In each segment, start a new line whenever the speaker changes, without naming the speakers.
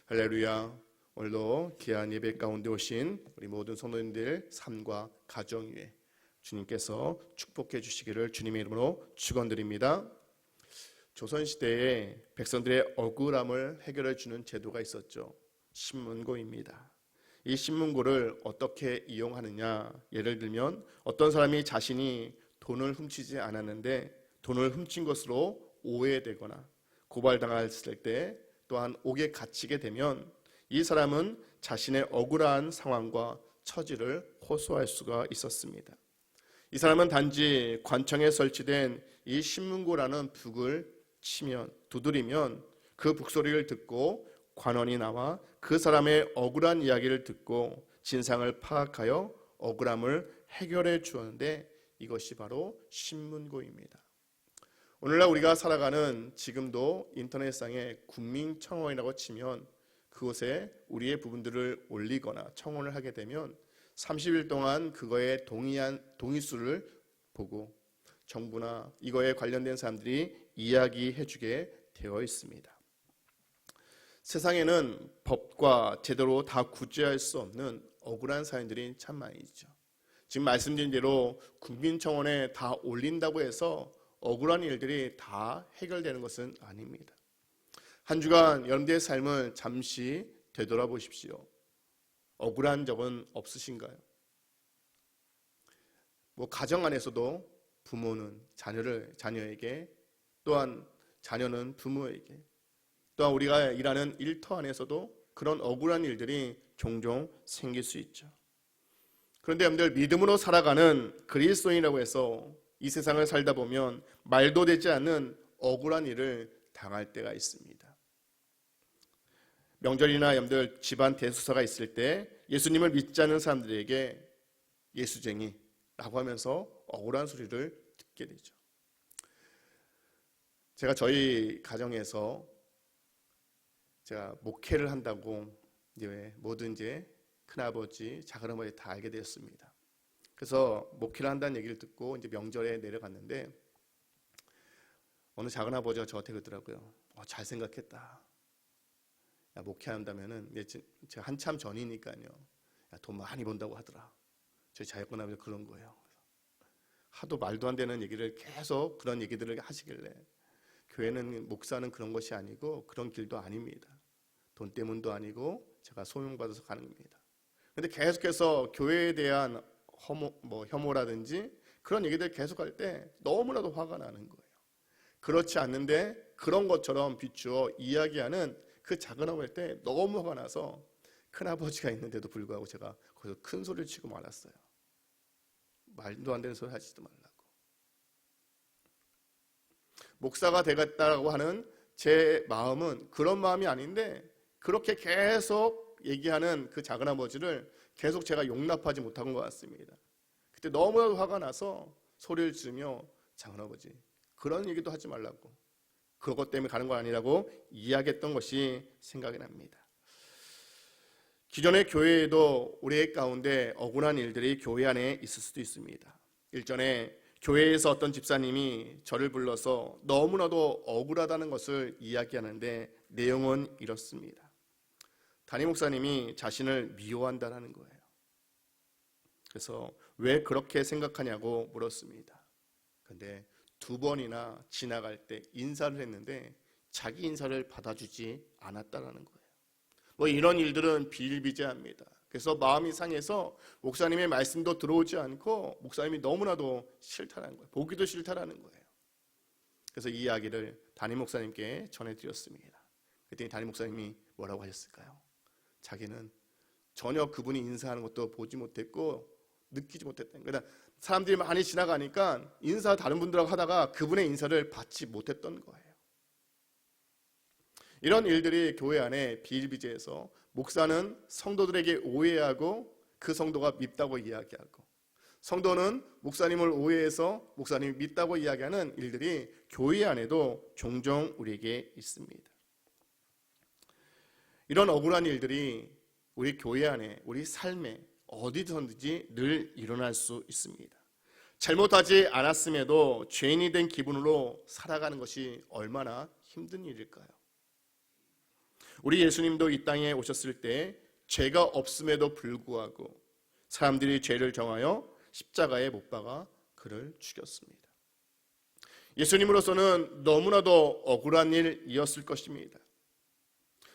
할렐루야. 오늘도 귀한 예배 가운데 오신 우리 모든 성도님들 삶과 가정 위에 주님께서 축복해 주시기를 주님의 이름으로 축원드립니다. 조선시대에 백성들의 억울함을 해결해 주는 제도가 있었죠. 신문고입니다. 이 신문고를 어떻게 이용하느냐, 예를 들면 어떤 사람이 자신이 돈을 훔치지 않았는데 돈을 훔친 것으로 오해되거나 고발당했을 때 또한 옥에 갇히게 되면 이 사람은 자신의 억울한 상황과 처지를 호소할 수가 있었습니다. 이 사람은 단지 관청에 설치된 이 신문고라는 북을 두드리면 그 북소리를 듣고 관원이 나와 그 사람의 억울한 이야기를 듣고 진상을 파악하여 억울함을 해결해 주었는데 이것이 바로 신문고입니다. 오늘날 우리가 살아가는 지금도 인터넷상에 국민청원이라고 치면 그곳에 우리의 부분들을 올리거나 청원을 하게 되면 30일 동안 그거에 동의수를 보고 정부나 이거에 관련된 사람들이 이야기해 주게 되어 있습니다. 세상에는 법과 제대로 다 구제할 수 없는 억울한 사연들이 참 많이 있죠. 지금 말씀드린 대로 국민청원에 다 올린다고 해서 억울한 일들이 다 해결되는 것은 아닙니다. 한 주간 여러분들의 삶을 잠시 되돌아보십시오. 억울한 적은 없으신가요? 가정 안에서도 부모는 자녀에게, 또한 자녀는 부모에게, 또한 우리가 일하는 일터 안에서도 그런 억울한 일들이 종종 생길 수 있죠. 그런데 여러분들, 믿음으로 살아가는 그리스도인이라고 해서 이 세상을 살다 보면 말도 되지 않는 억울한 일을 당할 때가 있습니다. 명절이나 여러분들 집안 대수사가 있을 때 예수님을 믿지 않는 사람들에게 예수쟁이라고 하면서 억울한 소리를 듣게 되죠. 제가 저희 가정에서 제가 목회를 한다고 모든 큰아버지, 작은아버지 다 알게 되었습니다. 그래서 목회를 한다는 얘기를 듣고 명절에 내려갔는데 어느 작은아버지가 저한테 그러더라고요. 잘 생각했다. 야, 목회한다면은 제가 한참 전이니까요. 야, 돈 많이 번다고 하더라. 저희 작은아버지가 그런 거예요. 하도 말도 안 되는 얘기를 계속 그런 얘기들을 하시길래 교회는 목사는 그런 것이 아니고 그런 길도 아닙니다. 돈 때문도 아니고 제가 소명받아서 가는 겁니다. 그런데 계속해서 교회에 대한 혐오라든지 그런 얘기들 계속할 때 너무나도 화가 나는 거예요. 그렇지 않는데 그런 것처럼 비추어 이야기하는 그 작은 아버지 때 너무 화가 나서 큰아버지가 있는데도 불구하고 제가 거기서 큰 소리를 치고 말았어요. 말도 안 되는 소리 하지도 말라고. 목사가 되겠다고 하는 제 마음은 그런 마음이 아닌데 그렇게 계속 얘기하는 그 작은 아버지를 계속 제가 용납하지 못한 것 같습니다. 그때 너무나도 화가 나서 소리를 지르며 작은 아버지 그런 얘기도 하지 말라고, 그것 때문에 가는 거 아니라고 이야기했던 것이 생각이 납니다. 기존의 교회에도 우리 가운데 억울한 일들이 교회 안에 있을 수도 있습니다. 일전에 교회에서 어떤 집사님이 저를 불러서 너무나도 억울하다는 것을 이야기하는데 내용은 이렇습니다. 담임 목사님이 자신을 미워한다는 거예요. 그래서 왜 그렇게 생각하냐고 물었습니다. 그런데 2번이나 지나갈 때 인사를 했는데 자기 인사를 받아주지 않았다는 거예요. 이런 일들은 비일비재합니다. 그래서 마음이 상해서 목사님의 말씀도 들어오지 않고 목사님이 너무나도 싫다는 거예요. 보기도 싫다는 거예요. 그래서 이 이야기를 담임 목사님께 전해드렸습니다. 그랬더니 담임 목사님이 뭐라고 하셨을까요? 자기는 전혀 그분이 인사하는 것도 보지 못했고 느끼지 못했다는 거예요. 그러니까 사람들이 많이 지나가니까 인사 다른 분들하고 하다가 그분의 인사를 받지 못했던 거예요. 이런 일들이 교회 안에 비일비재해서 목사는 성도들에게 오해하고 그 성도가 밉다고 이야기하고, 성도는 목사님을 오해해서 목사님이 밉다고 이야기하는 일들이 교회 안에도 종종 우리에게 있습니다. 이런 억울한 일들이 우리 교회 안에, 우리 삶에 어디서든지 늘 일어날 수 있습니다. 잘못하지 않았음에도 죄인이 된 기분으로 살아가는 것이 얼마나 힘든 일일까요? 우리 예수님도 이 땅에 오셨을 때 죄가 없음에도 불구하고 사람들이 죄를 정하여 십자가에 못 박아 그를 죽였습니다. 예수님으로서는 너무나도 억울한 일이었을 것입니다.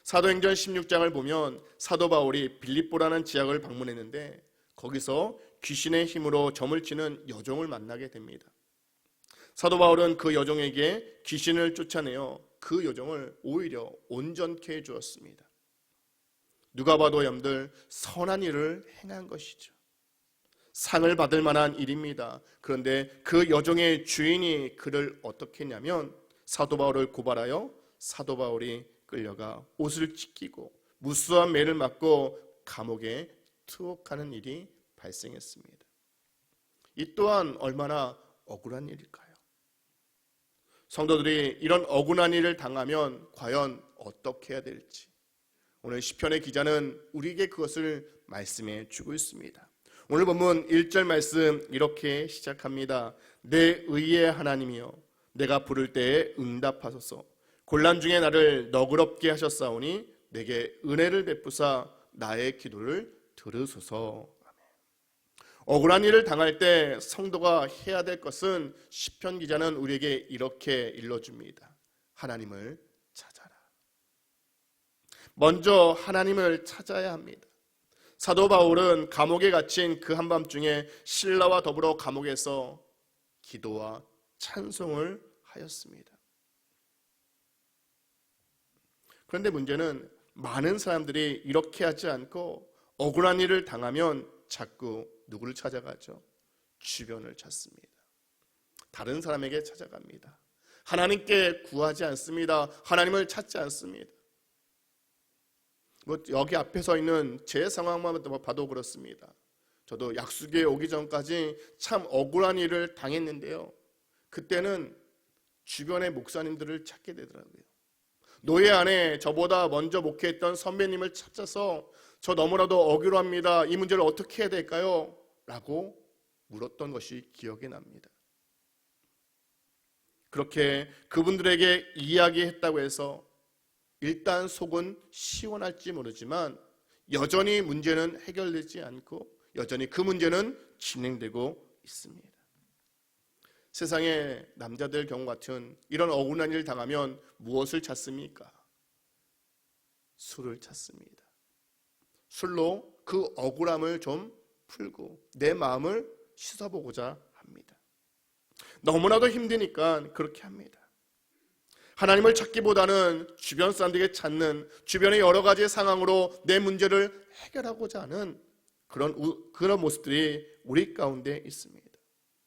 사도행전 16장을 보면 사도 바울이 빌립보라는 지역을 방문했는데 거기서 귀신의 힘으로 점을 치는 여종을 만나게 됩니다. 사도 바울은 그 여종에게 귀신을 쫓아내어 그 여종을 오히려 온전케 해주었습니다. 누가 봐도 여러분들 선한 일을 행한 것이죠. 상을 받을 만한 일입니다. 그런데 그 여종의 주인이 그를 어떻게 했냐면 사도 바울을 고발하여 사도 바울이 끌려가 옷을 찢기고 무수한 매를 맞고 감옥에 투옥하는 일이 발생했습니다. 이 또한 얼마나 억울한 일일까요? 성도들이 이런 억울한 일을 당하면 과연 어떻게 해야 될지 오늘 시편의 기자는 우리에게 그것을 말씀해 주고 있습니다. 오늘 본문 1절 말씀 이렇게 시작합니다. 내 의의 하나님이여 내가 부를 때에 응답하소서. 곤란 중에 나를 너그럽게 하셨사오니 내게 은혜를 베푸사 나의 기도를 들으소서. 억울한 일을 당할 때 성도가 해야 될 것은 시편 기자는 우리에게 이렇게 일러줍니다. 하나님을 찾아라. 먼저 하나님을 찾아야 합니다. 사도 바울은 감옥에 갇힌 그 한밤중에 신라와 더불어 감옥에서 기도와 찬송을 하였습니다. 그런데 문제는 많은 사람들이 이렇게 하지 않고 억울한 일을 당하면 자꾸 누구를 찾아가죠? 주변을 찾습니다. 다른 사람에게 찾아갑니다. 하나님께 구하지 않습니다. 하나님을 찾지 않습니다. 여기 앞에 서 있는 제 상황만 봐도 그렇습니다. 저도 약수교에 오기 전까지 참 억울한 일을 당했는데요. 그때는 주변의 목사님들을 찾게 되더라고요. 노예 안에 저보다 먼저 목회했던 선배님을 찾아서 저 너무나도 억울합니다. 이 문제를 어떻게 해야 될까요? 라고 물었던 것이 기억이 납니다. 그렇게 그분들에게 이야기했다고 해서 일단 속은 시원할지 모르지만 여전히 문제는 해결되지 않고 여전히 그 문제는 진행되고 있습니다. 세상의 남자들 경우 같은 이런 억울한 일을 당하면 무엇을 찾습니까? 술을 찾습니다. 술로 그 억울함을 좀 풀고 내 마음을 씻어보고자 합니다. 너무나도 힘드니까 그렇게 합니다. 하나님을 찾기보다는 주변 사람들에게 찾는 주변의 여러 가지 상황으로 내 문제를 해결하고자 하는 그런 모습들이 우리 가운데 있습니다.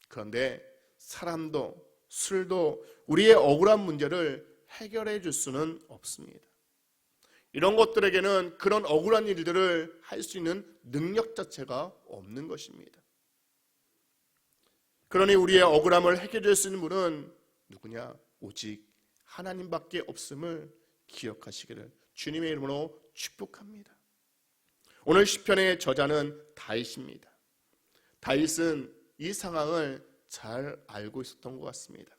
그런데 사람도 술도 우리의 억울한 문제를 해결해 줄 수는 없습니다. 이런 것들에게는 그런 억울한 일들을 할 수 있는 능력 자체가 없는 것입니다. 그러니 우리의 억울함을 해결해 줄 수 있는 분은 누구냐? 오직 하나님밖에 없음을 기억하시기를 주님의 이름으로 축복합니다. 오늘 시편의 저자는 다윗입니다. 다윗은 이 상황을 잘 알고 있었던 것 같습니다.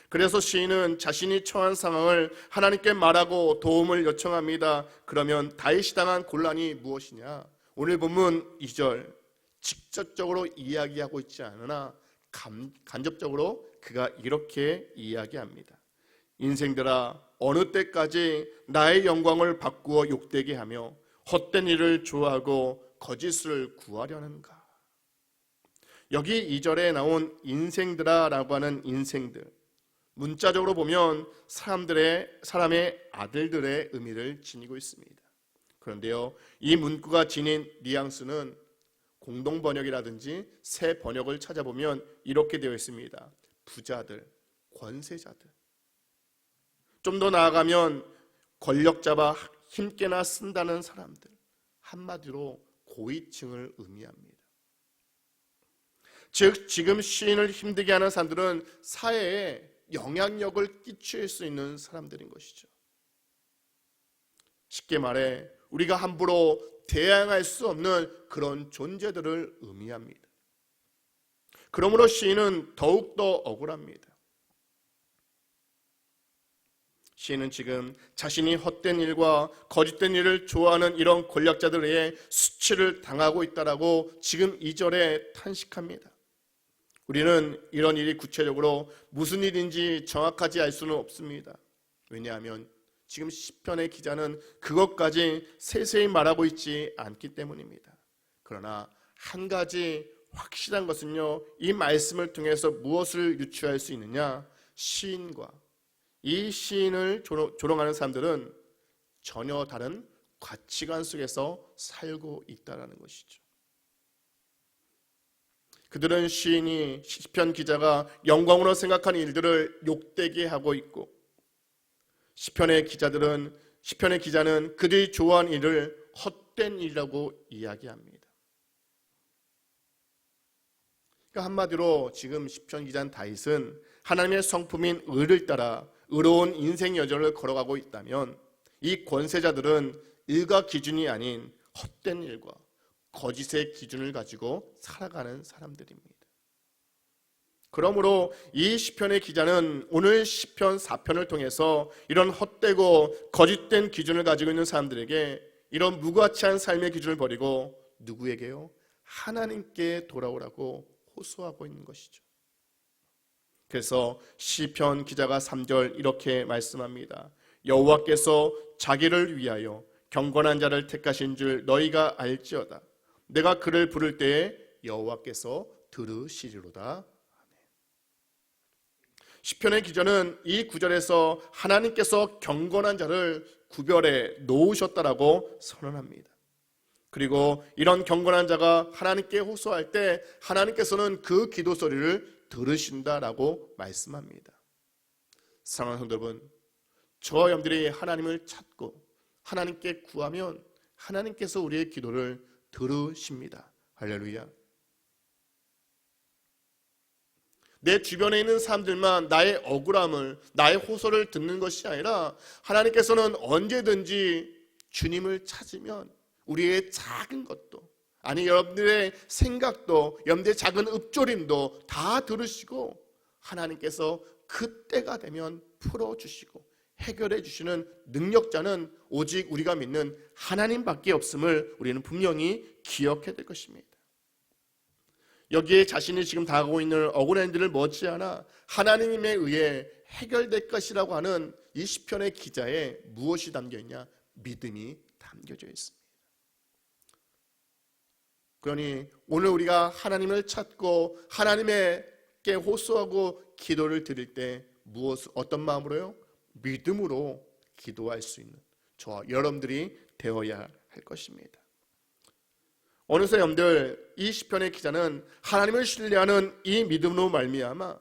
그래서 시인은 자신이 처한 상황을 하나님께 말하고 도움을 요청합니다. 그러면 다윗이 당한 곤란이 무엇이냐? 오늘 본문 2절 직접적으로 이야기하고 있지 않으나 간접적으로 그가 이렇게 이야기합니다. 인생들아 어느 때까지 나의 영광을 바꾸어 욕되게 하며 헛된 일을 좋아하고 거짓을 구하려는가? 여기 2절에 나온 인생들아 라고 하는 인생들, 문자적으로 보면 사람의 아들들의 의미를 지니고 있습니다. 그런데요, 이 문구가 지닌 뉘앙스는 공동 번역이라든지 새 번역을 찾아보면 이렇게 되어 있습니다. 부자들, 권세자들. 좀 더 나아가면 권력 잡아 힘께나 쓴다는 사람들, 한마디로 고위층을 의미합니다. 즉 지금 시인을 힘들게 하는 사람들은 사회에 영향력을 끼칠 수 있는 사람들인 것이죠. 쉽게 말해 우리가 함부로 대항할 수 없는 그런 존재들을 의미합니다. 그러므로 시인은 더욱더 억울합니다. 시인은 지금 자신이 헛된 일과 거짓된 일을 좋아하는 이런 권력자들에 의해 수치를 당하고 있다라고 지금 2절에 탄식합니다. 우리는 이런 일이 구체적으로 무슨 일인지 정확하지 알 수는 없습니다. 왜냐하면 지금 시편의 기자는 그것까지 세세히 말하고 있지 않기 때문입니다. 그러나 한 가지 확실한 것은요, 이 말씀을 통해서 무엇을 유추할 수 있느냐? 시인과 이 시인을 조롱하는 사람들은 전혀 다른 가치관 속에서 살고 있다는 것이죠. 그들은 시인이 시편 기자가 영광으로 생각하는 일들을 욕되게 하고 있고, 시편의 기자는 그들이 좋아하는 일을 헛된 일이라고 이야기합니다. 그러니까 한마디로 지금 시편 기자인 다윗은 하나님의 성품인 의를 따라 의로운 인생 여정을 걸어가고 있다면, 이 권세자들은 의가 기준이 아닌 헛된 일과 거짓의 기준을 가지고 살아가는 사람들입니다. 그러므로 이 시편의 기자는 오늘 시편 4편을 통해서 이런 헛되고 거짓된 기준을 가지고 있는 사람들에게 이런 무가치한 삶의 기준을 버리고 누구에게요? 하나님께 돌아오라고 호소하고 있는 것이죠. 그래서 시편 기자가 3절 이렇게 말씀합니다. 여호와께서 자기를 위하여 경건한 자를 택하신 줄 너희가 알지어다. 내가 그를 부를 때에 여호와께서 들으시리로다. 시편의 기자는 이 구절에서 하나님께서 경건한 자를 구별해 놓으셨다라고 선언합니다. 그리고 이런 경건한 자가 하나님께 호소할 때 하나님께서는 그 기도 소리를 들으신다라고 말씀합니다. 사랑하는 성도 여러분, 저와 여러분들이 하나님을 찾고 하나님께 구하면 하나님께서 우리의 기도를 들으십니다. 할렐루야. 내 주변에 있는 사람들만 나의 억울함을, 나의 호소를 듣는 것이 아니라 하나님께서는 언제든지 주님을 찾으면 우리의 작은 것도, 아니 여러분들의 생각도, 여러분들의 작은 읊조림도 다 들으시고 하나님께서 그때가 되면 풀어주시고 해결해 주시는 능력자는 오직 우리가 믿는 하나님밖에 없음을 우리는 분명히 기억해야 될 것입니다. 여기에 자신이 지금 당하고 있는 억울한 일을 머지않아 하나님에 의해 해결될 것이라고 하는 이 시편의 기자에 무엇이 담겨있냐? 믿음이 담겨져 있습니다. 그러니 오늘 우리가 하나님을 찾고 하나님께 호소하고 기도를 드릴 때 어떤 마음으로요? 믿음으로 기도할 수 있는 저와 여러분들이 되어야 할 것입니다. 어느새 여러분들, 이 시편의 기자는 하나님을 신뢰하는 이 믿음으로 말미암아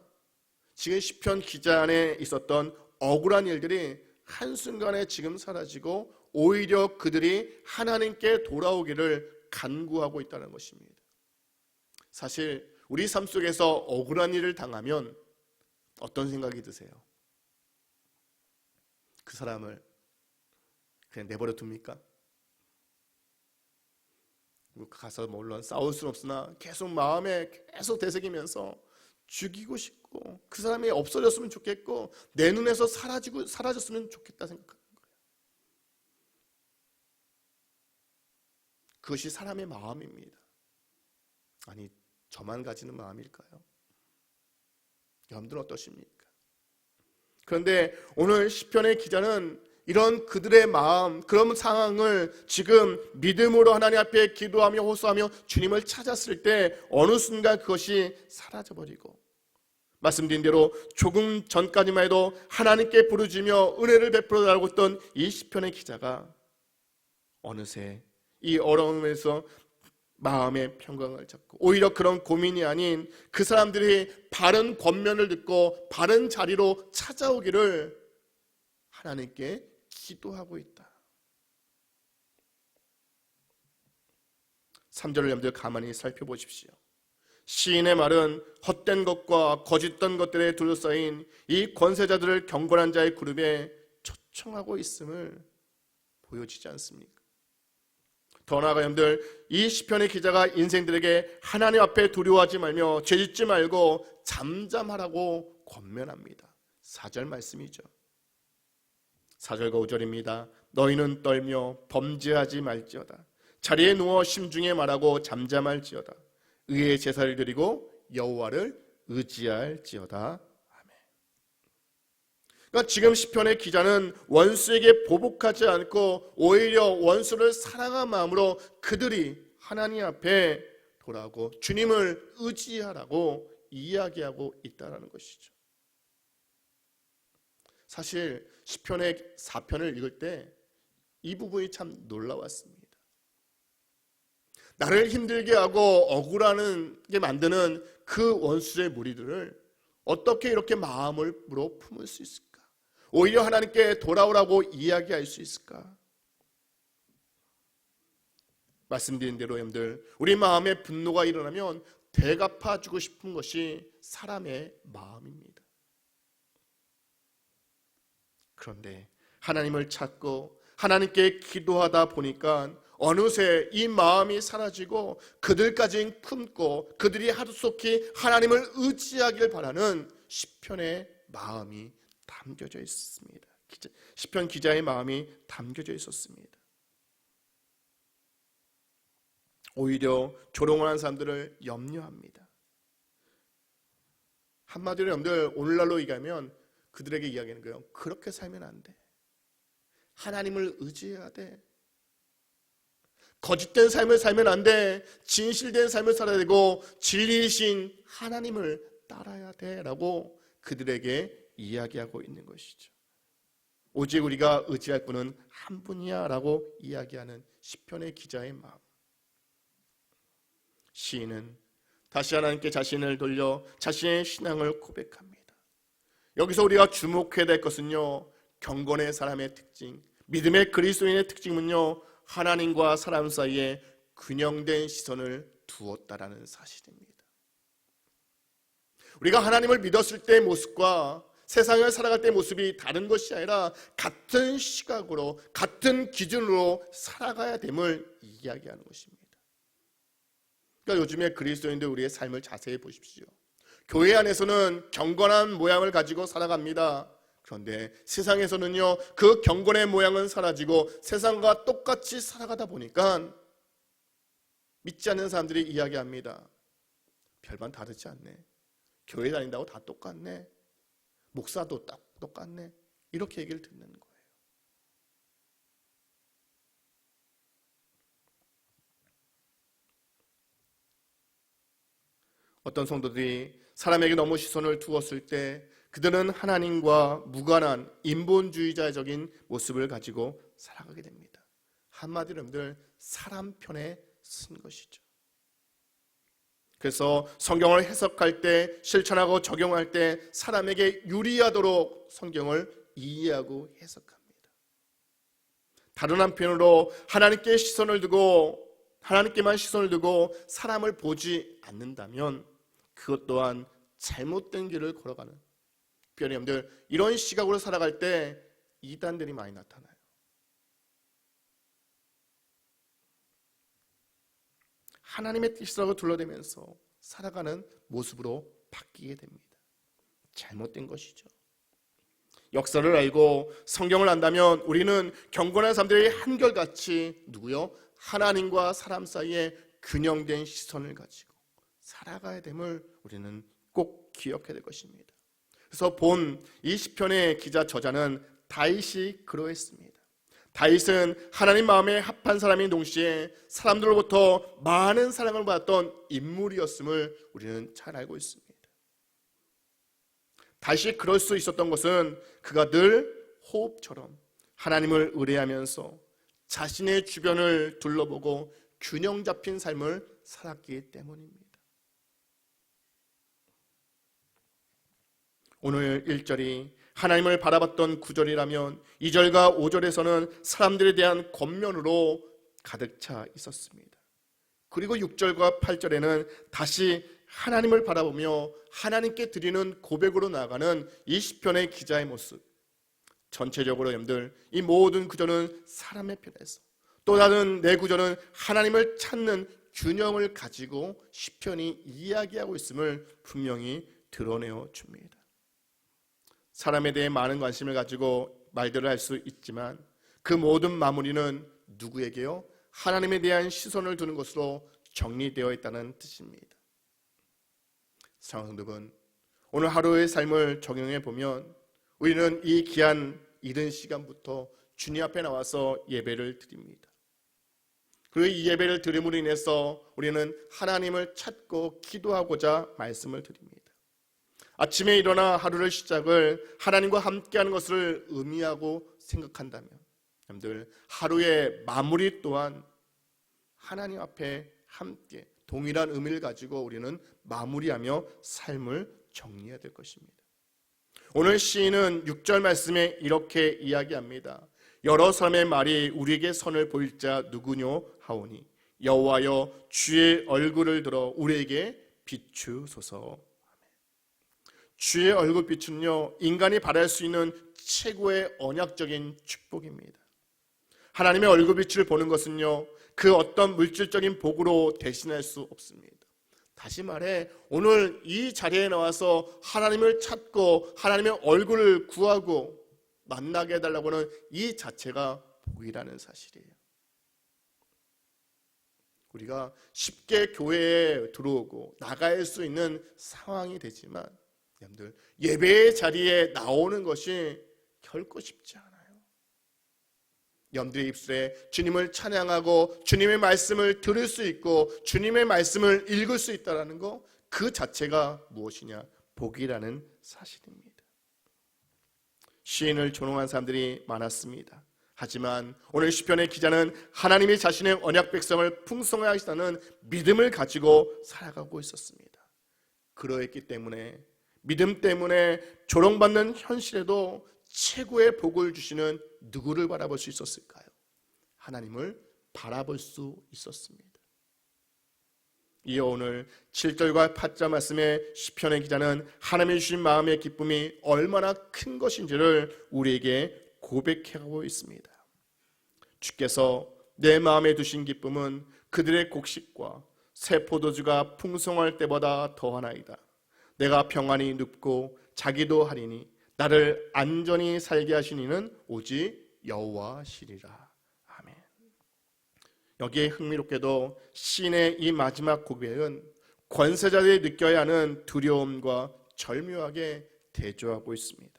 지금 시편 기자 안에 있었던 억울한 일들이 한순간에 지금 사라지고 오히려 그들이 하나님께 돌아오기를 간구하고 있다는 것입니다. 사실 우리 삶 속에서 억울한 일을 당하면 어떤 생각이 드세요? 그 사람을 그냥 내버려 둡니까? 가서 물론 싸울 수는 없으나 계속 마음에 계속 되새기면서 죽이고 싶고 그 사람이 없어졌으면 좋겠고 내 눈에서 사라졌으면 좋겠다 생각하는 거예요. 그것이 사람의 마음입니다. 아니, 저만 가지는 마음일까요? 여러분들은 어떠십니까? 그런데 오늘 시편의 기자는 이런 그들의 마음, 그런 상황을 지금 믿음으로 하나님 앞에 기도하며 호소하며 주님을 찾았을 때 어느 순간 그것이 사라져버리고, 말씀드린 대로 조금 전까지만 해도 하나님께 부르짖으며 은혜를 베풀어 달라고 했던 이 시편의 기자가 어느새 이 어려움에서 마음의 평강을 찾고 오히려 그런 고민이 아닌 그 사람들이 바른 권면을 듣고 바른 자리로 찾아오기를 하나님께 기도하고 있다. 3절을 여러분들 가만히 살펴보십시오. 시인의 말은 헛된 것과 거짓된 것들에 둘러싸인 이 권세자들을 경건한 자의 그룹에 초청하고 있음을 보여지지 않습니까? 더 나아가 여러분들, 이 시편의 기자가 인생들에게 하나님 앞에 두려워하지 말며 죄짓지 말고 잠잠하라고 권면합니다. 4절 말씀이죠. 4절과 5절입니다. 너희는 떨며 범죄하지 말지어다. 자리에 누워 심중에 말하고 잠잠할지어다. 의의 제사를 드리고 여호와를 의지할지어다. 그러니까 지금 시편의 기자는 원수에게 보복하지 않고 오히려 원수를 사랑한 마음으로 그들이 하나님 앞에 돌아오고 주님을 의지하라고 이야기하고 있다는 것이죠. 사실 시편의 4편을 읽을 때 이 부분이 참 놀라웠습니다. 나를 힘들게 하고 억울하게 만드는 그 원수의 무리들을 어떻게 이렇게 마음으로 품을 수 있을까? 오히려 하나님께 돌아오라고 이야기할 수 있을까? 말씀드린 대로 여러분들, 우리 마음에 분노가 일어나면 대갚아주고 싶은 것이 사람의 마음입니다. 그런데 하나님을 찾고 하나님께 기도하다 보니까 어느새 이 마음이 사라지고 그들까지 품고 그들이 하루속히 하나님을 의지하길 바라는 시편의 마음이 담겨져 있습니다. 시편 기자의 마음이 담겨져 있었습니다. 오히려 조롱하는 사람들을 염려합니다. 한마디로 여러분들 오늘날로 얘기하면 그들에게 이야기하는 거예요. 그렇게 살면 안 돼. 하나님을 의지해야 돼. 거짓된 삶을 살면 안 돼. 진실된 삶을 살아야 되고 진리이신 하나님을 따라야 돼 라고 그들에게 이야기하고 있는 것이죠. 오직 우리가 의지할 분은 한 분이야 라고 이야기하는 시편의 기자의 마음. 시인은 다시 하나님께 자신을 돌려 자신의 신앙을 고백합니다. 여기서 우리가 주목해야 될 것은요, 경건의 사람의 특징, 믿음의 그리스도인의 특징은요, 하나님과 사람 사이에 균형된 시선을 두었다라는 사실입니다. 우리가 하나님을 믿었을 때의 모습과 세상을 살아갈 때의 모습이 다른 것이 아니라 같은 시각으로 같은 기준으로 살아가야 됨을 이야기하는 것입니다. 그러니까 요즘에 그리스도인들 우리의 삶을 자세히 보십시오. 교회 안에서는 경건한 모양을 가지고 살아갑니다. 그런데 세상에서는요, 그 경건의 모양은 사라지고 세상과 똑같이 살아가다 보니까 믿지 않는 사람들이 이야기합니다. 별반 다르지 않네. 교회 다닌다고 다 똑같네. 목사도 똑같네. 이렇게 얘기를 듣는 거예요. 어떤 성도들이 사람에게 너무 시선을 두었을 때 그들은 하나님과 무관한 인본주의자적인 모습을 가지고 살아가게 됩니다. 한마디로 여러분들 사람 편에 쓴 것이죠. 그래서 성경을 해석할 때, 실천하고 적용할 때 사람에게 유리하도록 성경을 이해하고 해석합니다. 다른 한편으로 하나님께 시선을 두고 하나님께만 시선을 두고 사람을 보지 않는다면 그것 또한 잘못된 길을 걸어가는, 특별히 여러분들 이런 시각으로 살아갈 때 이단들이 많이 나타나요. 하나님의 뜻이라고 둘러대면서 살아가는 모습으로 바뀌게 됩니다. 잘못된 것이죠. 역사를 알고 성경을 안다면 우리는 경건한 사람들이 한결같이 누구요? 하나님과 사람 사이에 균형된 시선을 가지고 살아가야 됨을 우리는 꼭 기억해야 될 것입니다. 그래서 본 이 시편의 기자 저자는 다윗이 그러했습니다. 다윗은 하나님 마음에 합한 사람인 동시에 사람들로부터 많은 사랑을 받았던 인물이었음을 우리는 잘 알고 있습니다. 다윗이 그럴 수 있었던 것은 그가 늘 호흡처럼 하나님을 의뢰하면서 자신의 주변을 둘러보고 균형 잡힌 삶을 살았기 때문입니다. 오늘 1절이 하나님을 바라봤던 9절이라면 2절과 5절에서는 사람들에 대한 권면으로 가득 차 있었습니다. 그리고 6절과 8절에는 다시 하나님을 바라보며 하나님께 드리는 고백으로 나아가는 이 시편의 기자의 모습. 전체적으로 여러분들 이 모든 구절은 사람의 편에서, 또 다른 네 구절은 하나님을 찾는 균형을 가지고 시편이 이야기하고 있음을 분명히 드러내어 줍니다. 사람에 대해 많은 관심을 가지고 말들을 할 수 있지만 그 모든 마무리는 누구에게요? 하나님에 대한 시선을 두는 것으로 정리되어 있다는 뜻입니다. 사랑하는 성도분, 오늘 하루의 삶을 적용해 보면 우리는 이 귀한 이른 시간부터 주님 앞에 나와서 예배를 드립니다. 그리고 이 예배를 드림으로 인해서 우리는 하나님을 찾고 기도하고자 말씀을 드립니다. 아침에 일어나 하루를 시작을 하나님과 함께하는 것을 의미하고 생각한다면 여러분들 하루의 마무리 또한 하나님 앞에 함께 동일한 의미를 가지고 우리는 마무리하며 삶을 정리해야 될 것입니다. 오늘 시인은 6절 말씀에 이렇게 이야기합니다. 여러 사람의 말이 우리에게 선을 보일 자 누구뇨 하오니 여호와여 주의 얼굴을 들어 우리에게 비추소서. 주의 얼굴 빛은요, 인간이 바랄 수 있는 최고의 언약적인 축복입니다. 하나님의 얼굴 빛을 보는 것은요, 그 어떤 물질적인 복으로 대신할 수 없습니다. 다시 말해 오늘 이 자리에 나와서 하나님을 찾고 하나님의 얼굴을 구하고 만나게 해달라고 하는 이 자체가 복이라는 사실이에요. 우리가 쉽게 교회에 들어오고 나갈 수 있는 상황이 되지만 여러분들 예배의 자리에 나오는 것이 결코 쉽지 않아요. 여러분들의 입술에 주님을 찬양하고 주님의 말씀을 들을 수 있고 주님의 말씀을 읽을 수 있다는 거, 그 자체가 무엇이냐? 복이라는 사실입니다. 시인을 존경한 사람들이 많았습니다. 하지만 오늘 시편의 기자는 하나님이 자신의 언약 백성을 풍성하게 하시다는 믿음을 가지고 살아가고 있었습니다. 그러했기 때문에 믿음 때문에 조롱받는 현실에도 최고의 복을 주시는 누구를 바라볼 수 있었을까요? 하나님을 바라볼 수 있었습니다. 이어 오늘 7절과 8절 말씀에 시편의 기자는 하나님이 주신 마음의 기쁨이 얼마나 큰 것인지를 우리에게 고백하고 있습니다. 주께서 내 마음에 두신 기쁨은 그들의 곡식과 새 포도주가 풍성할 때보다 더하나이다. 내가 평안히 눕고 자기도 하리니 나를 안전히 살게 하신 이는 오직 여호와시리라. 아멘. 여기에 흥미롭게도 시인의 이 마지막 고백은 권세자들이 느껴야 하는 두려움과 절묘하게 대조하고 있습니다.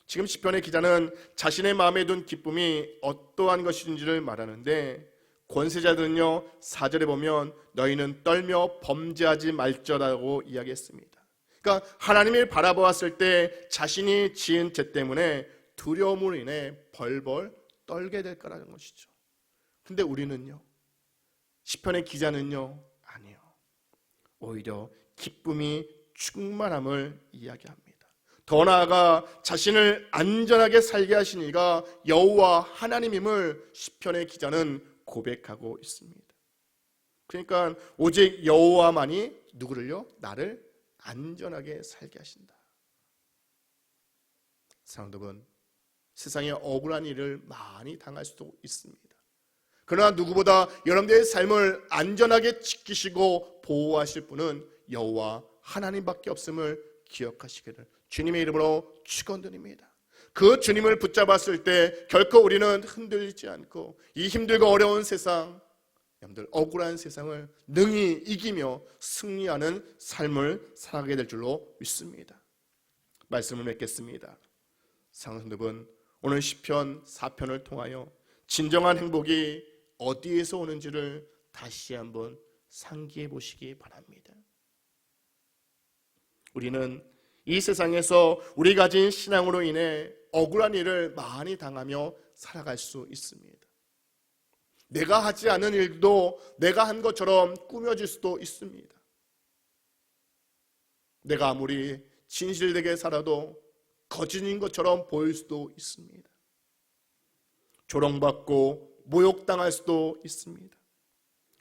지금 시편의 기자는 자신의 마음에 둔 기쁨이 어떠한 것인지를 말하는데, 권세자들은요 4절에 보면 너희는 떨며 범죄하지 말지어라고 이야기했습니다. 그러니까 하나님을 바라보았을 때 자신이 지은 죄 때문에 두려움으로 인해 벌벌 떨게 될 거라는 것이죠. 근데 우리는요, 시편의 기자는요 아니요, 오히려 기쁨이 충만함을 이야기합니다. 더 나아가 자신을 안전하게 살게 하신 이가 여호와 하나님임을 시편의 기자는 고백하고 있습니다. 그러니까 오직 여호와만이 누구를요? 나를 안전하게 살게 하신다. 사랑하는 세상에 억울한 일을 많이 당할 수도 있습니다. 그러나 누구보다 여러분들의 삶을 안전하게 지키시고 보호하실 분은 여호와 하나님밖에 없음을 기억하시기를 주님의 이름으로 축원드립니다. 그 주님을 붙잡았을 때 결코 우리는 흔들리지 않고 이 힘들고 어려운 세상, 여러분들 억울한 세상을 능히 이기며 승리하는 삶을 살아가게 될 줄로 믿습니다. 말씀을 맺겠습니다. 사랑하는 여러분, 오늘 시편 4편을 통하여 진정한 행복이 어디에서 오는지를 다시 한번 상기해 보시기 바랍니다. 우리는 이 세상에서 우리 가진 신앙으로 인해 억울한 일을 많이 당하며 살아갈 수 있습니다. 내가 하지 않은 일도 내가 한 것처럼 꾸며질 수도 있습니다. 내가 아무리 진실되게 살아도 거짓인 것처럼 보일 수도 있습니다. 조롱받고 모욕당할 수도 있습니다.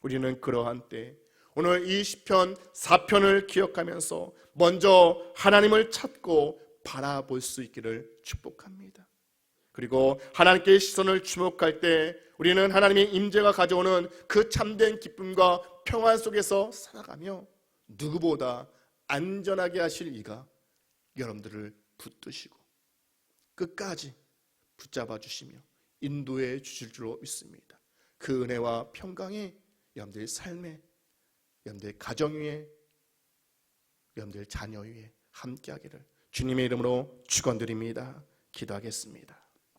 우리는 그러한 때 오늘 이 시편 4편을 기억하면서 먼저 하나님을 찾고 바라볼 수 있기를 축복합니다. 그리고 하나님께 시선을 주목할 때 우리는 하나님의 임재가 가져오는 그 참된 기쁨과 평안 속에서 살아가며 누구보다 안전하게 하실 이가 여러분들을 붙드시고 끝까지 붙잡아 주시며 인도해 주실 줄로 믿습니다. 그 은혜와 평강이 여러분들 삶에, 여러분들 가정 위에, 여러분들 자녀 위에 함께하기를 주님의 이름으로 축원드립니다. 기도하겠습니다.